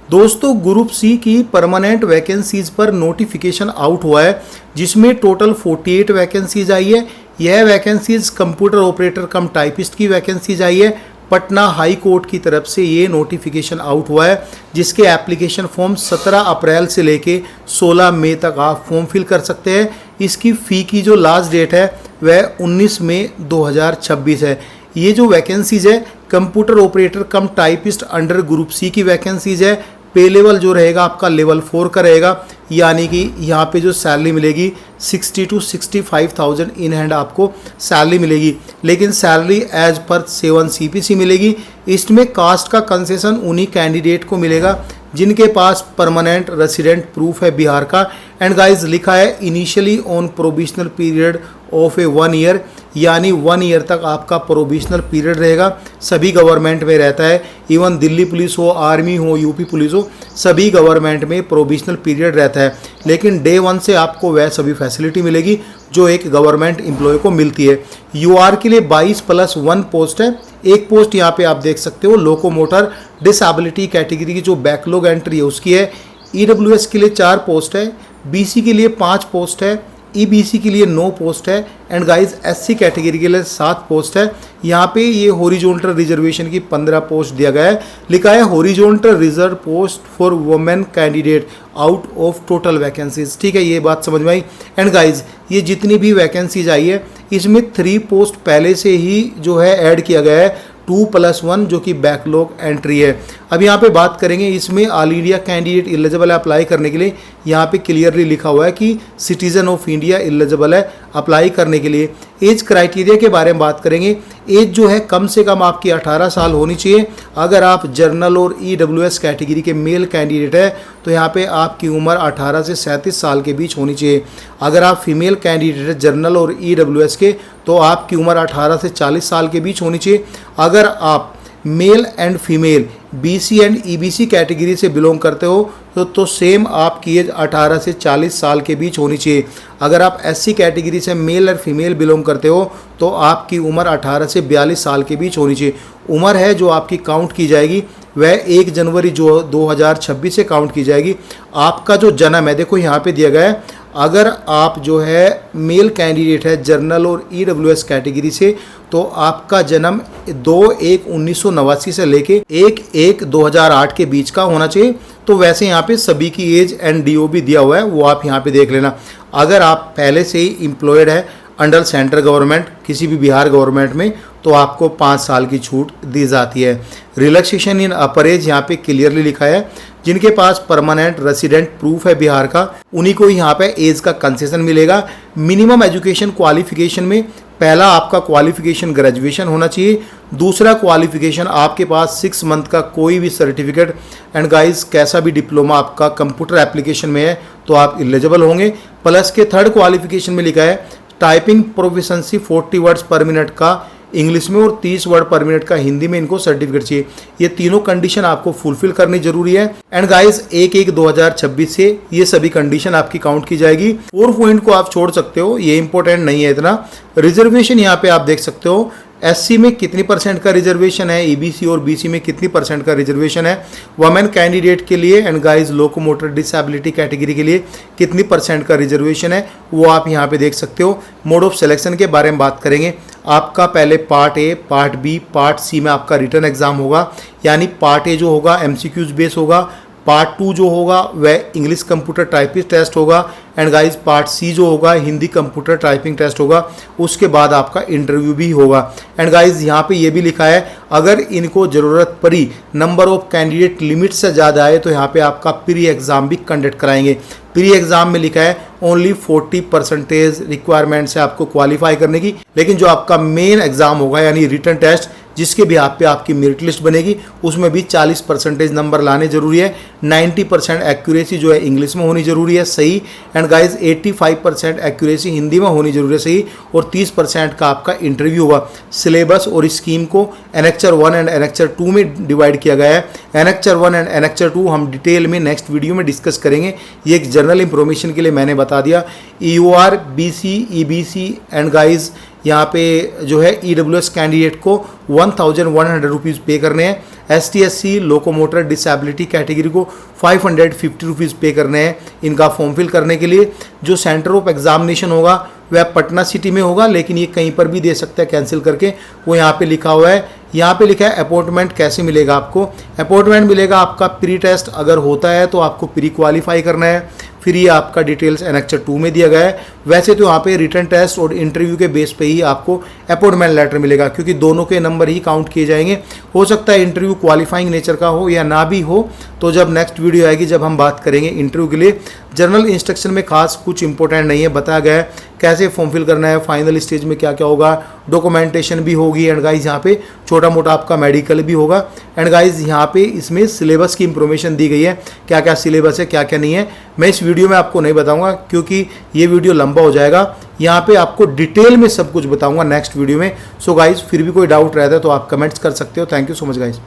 दोस्तों group C की permanent vacancies पर नोटिफिकेशन आउट हुआ है, जिसमें टोटल 48 वैकेंसीज आई है। यह vacancies computer operator cum typist की वैकेंसीज आई है। पटना हाई कोर्ट की तरफ से ये नोटिफिकेशन आउट हुआ है, जिसके एप्लीकेशन फॉर्म 17 अप्रैल से लेके 16 मई तक आप फॉर्म फिल कर सकते हैं। इसकी फ़ी की जो लास्ट डेट है वह 19 मई 2026 है। ये जो वैकेंसीज है computer operator cum typist under group C की वैकेंसीज है। पे लेवल जो रहेगा आपका लेवल 4 का रहेगा, यानी कि यहाँ पे जो सैलरी मिलेगी 60 to 65,000 इन हैंड आपको सैलरी मिलेगी, लेकिन सैलरी एज पर 7 CPC मिलेगी। इसमें कास्ट का कंसेशन उन्हीं कैंडिडेट को मिलेगा जिनके पास परमानेंट रेसिडेंट प्रूफ है बिहार का। एंड गाइज लिखा है initially on provisional period of A 1 year, यानी 1 ईयर तक आपका प्रोविजनल पीरियड रहेगा। सभी गवर्नमेंट में रहता है, इवन दिल्ली पुलिस हो, आर्मी हो, यूपी पुलिस हो, सभी गवर्नमेंट में प्रोविजनल पीरियड रहता है। लेकिन डे 1 से आपको वह सभी फैसिलिटी मिलेगी जो एक गवर्नमेंट एम्प्लॉय को मिलती है। यूआर के लिए 22+1 पोस्ट है। एक पोस्ट यहाँ पे आप देख सकते हो लोकोमोटर डिसेबिलिटी कैटेगरी की जो बैकलॉग एंट्री है उसकी है। ईडब्ल्यूएस के लिए 4 पोस्ट है, बीसी के लिए 5 पोस्ट है, ईबीसी के लिए 9 पोस्ट है, एंड गाइज एससी कैटेगरी के लिए 7 पोस्ट है। यहाँ पे ये हॉरिजॉन्टल रिजर्वेशन की 15 पोस्ट दिया गया है। लिखा है horizontal reserve post for women candidate out of total vacancies. ठीक है, ये बात समझ में आई। एंड गाइज ये जितनी भी वैकेंसीज आई है इसमें 3 पोस्ट पहले से ही जो है ऐड किया गया है, 2+1 जो कि बैकलॉग एंट्री है। अब यहाँ पे बात करेंगे, इसमें ऑल इंडिया कैंडिडेट एलिजिबल है अप्लाई करने के लिए। यहाँ पे क्लियरली लिखा हुआ है कि सिटीजन ऑफ इंडिया एलिजिबल है अप्लाई करने के लिए। एज क्राइटेरिया के बारे में बात करेंगे। एज जो है कम से कम आपकी 18 साल होनी चाहिए। अगर आप जर्नल और ईडब्ल्यूएस कैटेगरी के मेल कैंडिडेट है तो यहाँ पे आपकी उम्र 18 से 37 साल के बीच होनी चाहिए। अगर आप फीमेल कैंडिडेट है जर्नल और ईडब्ल्यूएस के तो आपकी उम्र 18 से 40 साल के बीच होनी चाहिए। अगर आप male and female BC and EBC category से बिलोंग करते हो तो सेम आपकी एज 18 से 40 साल के बीच होनी चाहिए। अगर आप एससी कैटेगरी से मेल और फीमेल बिलोंग करते हो तो आपकी उम्र 18 से 42 साल के बीच होनी चाहिए। उम्र है जो आपकी काउंट की जाएगी वह 1 जनवरी जो 2026 से काउंट की जाएगी। आपका जो जन्म है देखो यहाँ पे दिया गया है, अगर आप जो है मेल कैंडिडेट है जर्नल और ईडब्ल्यूएस कैटेगरी से तो आपका जन्म 2/1/1989 से लेके 1/1/2008 के बीच का होना चाहिए। तो वैसे यहाँ पे सभी की एज एंड डीओ भी दिया हुआ है, वो आप यहाँ पे देख लेना। अगर आप पहले से ही एम्प्लॉयड है अंडर सेंट्रल गवर्नमेंट किसी भी बिहार गवर्नमेंट में तो आपको 5 साल की छूट दी जाती है। रिलैक्सेशन इन अपर एज यहाँ पे क्लियरली लिखा है, जिनके पास परमानेंट रेसिडेंट प्रूफ है बिहार का उन्हीं को यहाँ पे एज का कंसेशन मिलेगा। मिनिमम एजुकेशन क्वालिफिकेशन में पहला आपका क्वालिफिकेशन ग्रेजुएशन होना चाहिए। दूसरा क्वालिफिकेशन आपके पास 6 मंथ का कोई भी सर्टिफिकेट एंड गाइस कैसा भी डिप्लोमा आपका कंप्यूटर एप्लीकेशन में है तो आप एलिजिबल होंगे। प्लस के थर्ड क्वालिफिकेशन में लिखा है टाइपिंग प्रोफिशिएंसी 40 वर्ड्स पर मिनट का इंग्लिश में और 30 वर्ड पर मिनट का हिंदी में इनको सर्टिफिकेट चाहिए। ये तीनों कंडीशन आपको फुलफिल करनी जरूरी है। एंड गाइस 1/1/2026 से ये सभी कंडीशन आपकी काउंट की जाएगी। 4 पॉइंट को आप छोड़ सकते हो, ये इंपॉर्टेंट नहीं है इतना। रिजर्वेशन यहाँ पे आप देख सकते हो, एससी में कितनी % का रिजर्वेशन है, ईबीसी और बीसी में कितनी % का रिजर्वेशन है, वुमेन कैंडिडेट के लिए and guys locomotor disability category के लिए कितनी % का रिजर्वेशन है वो आप यहाँ पे देख सकते हो। मोड ऑफ सिलेक्शन के बारे में बात करेंगे। आपका पहले part A, part B, part C में आपका रिटन एग्जाम होगा, यानी पार्ट ए जो होगा MCQs बेस होगा, पार्ट 2 जो होगा वह इंग्लिश कंप्यूटर टाइपिंग टेस्ट होगा, एंड गाइस पार्ट सी जो होगा हिंदी कंप्यूटर टाइपिंग टेस्ट होगा। उसके बाद आपका इंटरव्यू भी होगा। एंड गाइस यहाँ पे ये भी लिखा है अगर इनको ज़रूरत पड़ी नंबर ऑफ कैंडिडेट लिमिट से ज़्यादा आए तो यहाँ पे आपका प्री एग्ज़ाम भी कंडक्ट कराएंगे। प्री एग्ज़ाम में लिखा है ओनली 40% रिक्वायरमेंट है आपको क्वालिफाई करने की, लेकिन जो आपका मेन एग्ज़ाम होगा यानी रिटन टेस्ट जिसके भी आप पे आपकी मेरिट लिस्ट बनेगी उसमें भी 40% नंबर लाने जरूरी है। 90% एक्यूरेसी जो है इंग्लिश में होनी जरूरी है सही, एंड गाइस 85% एक्यूरेसी हिंदी में होनी जरूरी है सही, और 30% का आपका इंटरव्यू होगा। सिलेबस और स्कीम को एनेक्चर 1 एंड एनेक्चर 2 में डिवाइड किया गया है। एनेक्चर 1 एंड एनेक्चर 2 हम डिटेल में नेक्स्ट वीडियो में डिस्कस करेंगे। ये एक जनरल इंफॉर्मेशन के लिए मैंने बता दिया। EOR, BC, EBC and guys यहाँ पे जो है EWS कैंडिडेट को 1100 रुपीज़ पे करने हैं। ST/SC लोकोमोटर डिसेबिलिटी कैटेगरी को 550 रुपीज़ पे करने हैं इनका फॉर्म फिल करने के लिए। जो सेंटर ऑफ एग्जामिनेशन होगा वह पटना सिटी में होगा, लेकिन ये कहीं पर भी दे सकता है कैंसिल करके, वो यहाँ पे लिखा हुआ है। यहाँ पे लिखा है अपॉइंटमेंट कैसे मिलेगा आपको। अपॉइंटमेंट मिलेगा आपका प्री टेस्ट अगर होता है तो आपको प्री क्वालिफाई करना है, फिर ये आपका डिटेल्स एनेक्चर 2 में दिया गया है। वैसे तो यहाँ पे रिटन टेस्ट और इंटरव्यू के बेस पे ही आपको अपॉइंटमेंट लेटर मिलेगा, क्योंकि दोनों के नंबर ही काउंट किए जाएंगे। हो सकता है इंटरव्यू क्वालिफाइंग नेचर का हो या ना भी हो, तो जब नेक्स्ट वीडियो आएगी जब हम बात करेंगे इंटरव्यू के लिए। जनरल इंस्ट्रक्शन में खास कुछ इंपॉर्टेंट नहीं है, बताया गया है कैसे फॉर्म फिल करना है, फाइनल स्टेज में क्या क्या होगा, डॉक्यूमेंटेशन भी होगी, एंड गाइज यहाँ पे छोटा मोटा आपका मेडिकल भी होगा। एंड गाइज यहाँ पे इसमें सिलेबस की इंफॉर्मेशन दी गई है, क्या क्या सिलेबस है क्या क्या नहीं है। मैं इस वीडियो में आपको नहीं बताऊंगा क्योंकि ये वीडियो लंबा हो जाएगा। यहाँ पे आपको डिटेल में सब कुछ बताऊंगा नेक्स्ट वीडियो में। सो गाइज फिर भी कोई डाउट रहता है तो आप कमेंट्स कर सकते हो। Thank you so much guys.